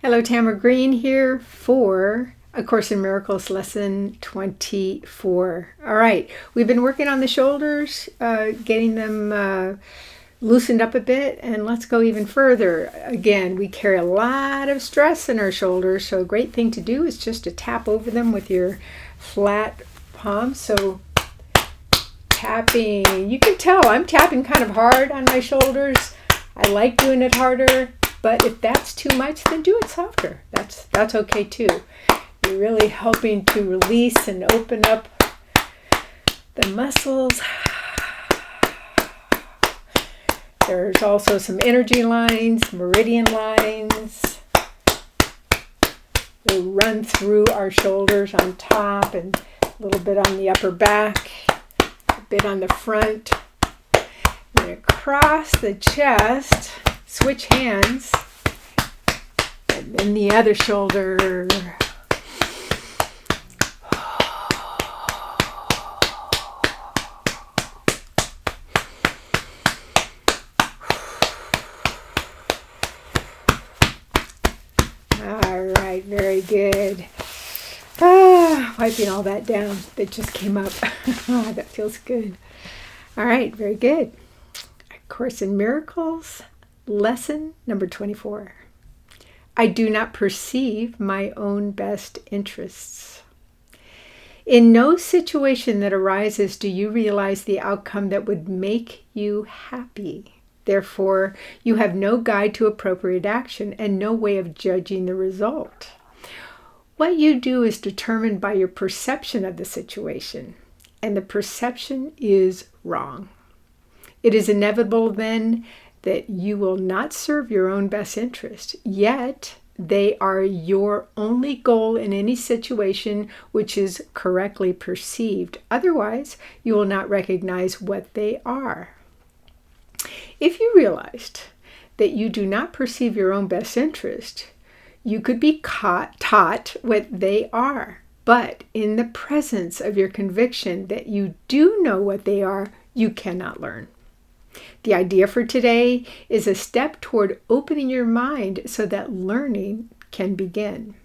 Hello, Tamara Green here for A Course in Miracles, Lesson 24. All right, we've been working on the shoulders, getting them loosened up a bit, and let's go even further. Again, we carry a lot of stress in our shoulders, so a great thing to do is just to tap over them with your flat palms. So tapping, you can tell I'm tapping kind of hard on my shoulders. I like doing it harder. But if that's too much, then do it softer. That's okay too. You're really helping to release and open up the muscles. There's also some energy lines, meridian lines. They run through our shoulders on top and a little bit on the upper back, a bit on the front, and across the chest. Switch hands, and then the other shoulder. All right, very good. Wiping all that down that just came up. That feels good. All right, very good. A Course in Miracles. Lesson number 24. I do not perceive my own best interests. In no situation that arises do you realize the outcome that would make you happy. Therefore, you have no guide to appropriate action and no way of judging the result. What you do is determined by your perception of the situation, and the perception is wrong. It is inevitable then that you will not serve your own best interest, yet they are your only goal in any situation which is correctly perceived. Otherwise, you will not recognize what they are. If you realized that you do not perceive your own best interest, you could be taught what they are. But in the presence of your conviction that you do know what they are, you cannot learn. The idea for today is a step toward opening your mind so that learning can begin.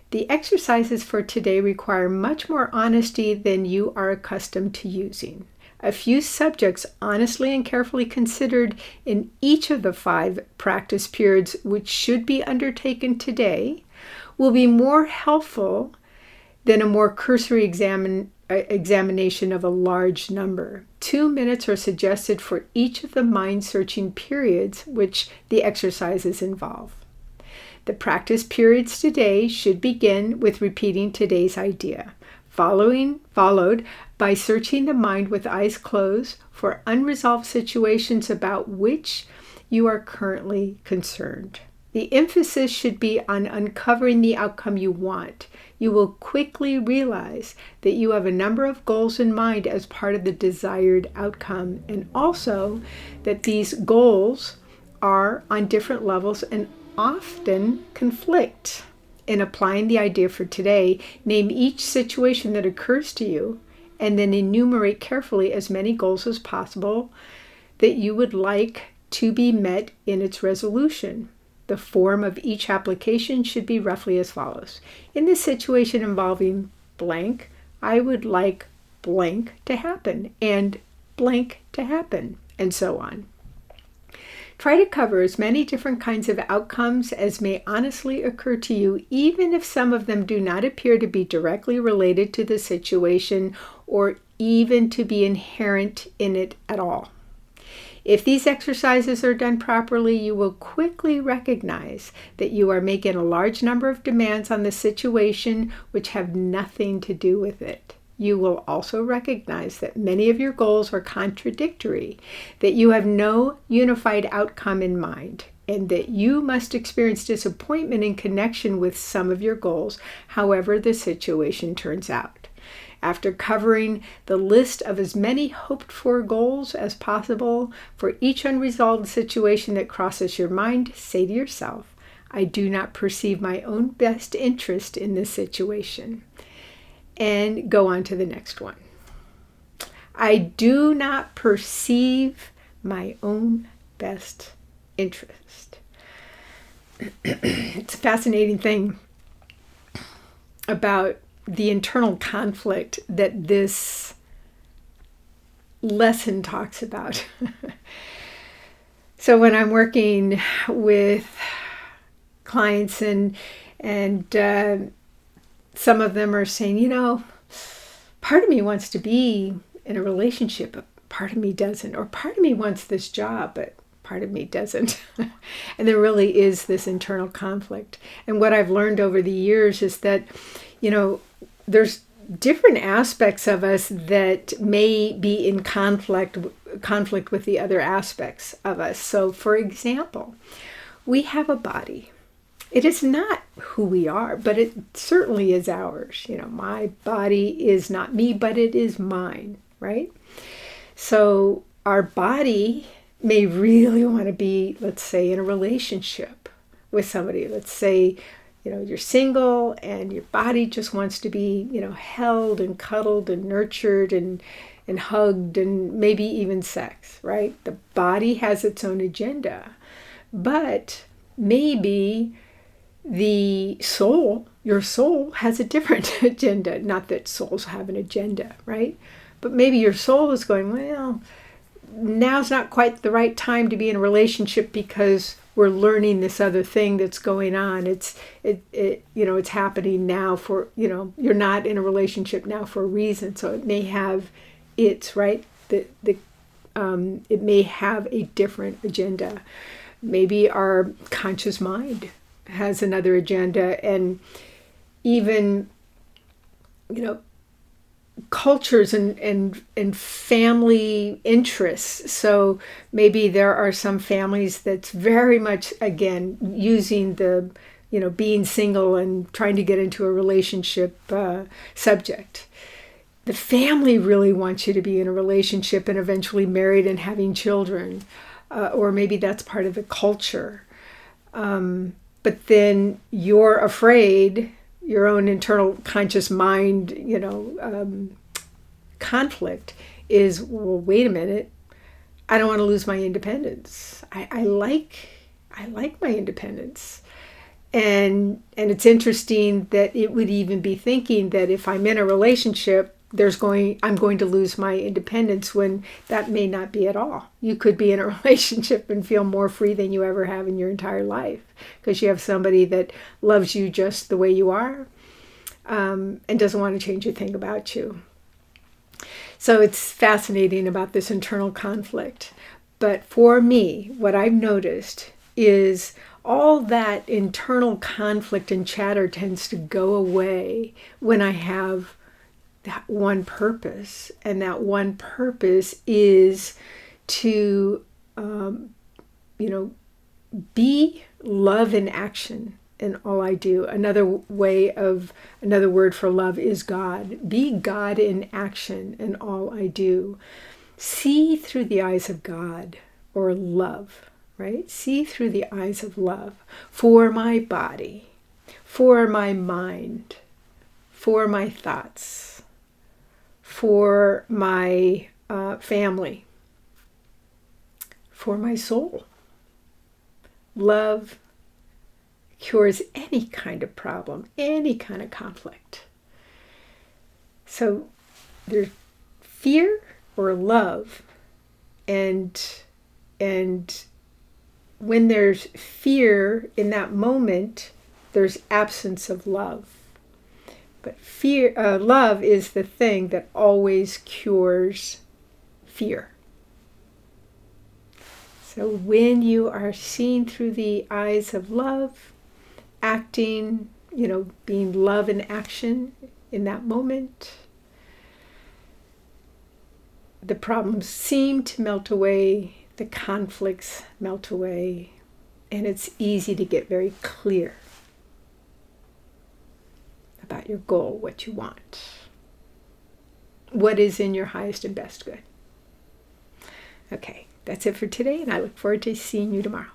The exercises for today require much more honesty than you are accustomed to using. A few subjects honestly and carefully considered in each of the 5 practice periods which should be undertaken today will be more helpful than a more cursory examination of a large number. 2 minutes are suggested for each of the mind-searching periods which the exercises involve. The practice periods today should begin with repeating today's idea, followed by searching the mind with eyes closed for unresolved situations about which you are currently concerned. The emphasis should be on uncovering the outcome you want. You will quickly realize that you have a number of goals in mind as part of the desired outcome, and also that these goals are on different levels and often conflict. In applying the idea for today, name each situation that occurs to you, and then enumerate carefully as many goals as possible that you would like to be met in its resolution. The form of each application should be roughly as follows. In this situation involving blank, I would like blank to happen and blank to happen, and so on. Try to cover as many different kinds of outcomes as may honestly occur to you, even if some of them do not appear to be directly related to the situation or even to be inherent in it at all. If these exercises are done properly, you will quickly recognize that you are making a large number of demands on the situation which have nothing to do with it. You will also recognize that many of your goals are contradictory, that you have no unified outcome in mind, and that you must experience disappointment in connection with some of your goals, however the situation turns out. After covering the list of as many hoped-for goals as possible for each unresolved situation that crosses your mind, say to yourself, I do not perceive my own best interest in this situation. And go on to the next one. I do not perceive my own best interest. it's a fascinating thing about the internal conflict that this lesson talks about. So when I'm working with clients and some of them are saying, part of me wants to be in a relationship, but part of me doesn't. Or part of me wants this job, but part of me doesn't. And there really is this internal conflict. And what I've learned over the years is that, there's different aspects of us that may be in conflict with the other aspects of us. So, for example, we have a body. It is not who we are, but it certainly is ours. My body is not me, but it is mine, right? So our body may really want to be, let's say, in a relationship with somebody. Let's say, you're single and your body just wants to be, held and cuddled and nurtured and hugged and maybe even sex, right? The body has its own agenda, but maybe the soul, your soul, has a different agenda. Not that souls have an agenda, right? But maybe your soul is going, well, now's not quite the right time to be in a relationship because we're learning this other thing that's going on. It's happening now for, you're not in a relationship now for a reason. So it may have its, right? It may have a different agenda. Maybe our conscious mind has another agenda, and even, cultures and family interests. So maybe there are some families that's very much, again, using the, being single and trying to get into a relationship subject. The family really wants you to be in a relationship and eventually married and having children. Or maybe that's part of the culture. But then you're afraid, your own internal conscious mind, conflict is, well, wait a minute, I don't want to lose my independence. I like my independence. And it's interesting that it would even be thinking that if I'm in a relationship, I'm going to lose my independence, when that may not be at all. You could be in a relationship and feel more free than you ever have in your entire life because you have somebody that loves you just the way you are, and doesn't want to change a thing about you. So it's fascinating about this internal conflict. But for me, what I've noticed is all that internal conflict and chatter tends to go away when I have that one purpose, and that one purpose is to, be love in action in all I do. Another word for love is God. Be God in action in all I do. See through the eyes of God, or love, right? See through the eyes of love for my body, for my mind, for my thoughts, for my family, for my soul. Love cures any kind of problem, any kind of conflict. So there's fear or love, and when there's fear in that moment, there's absence of love. But love is the thing that always cures fear. So when you are seeing through the eyes of love, acting, being love in action in that moment, the problems seem to melt away, the conflicts melt away, and it's easy to get very clear about your goal, what you want, what is in your highest and best good. Okay, that's it for today, and I look forward to seeing you tomorrow.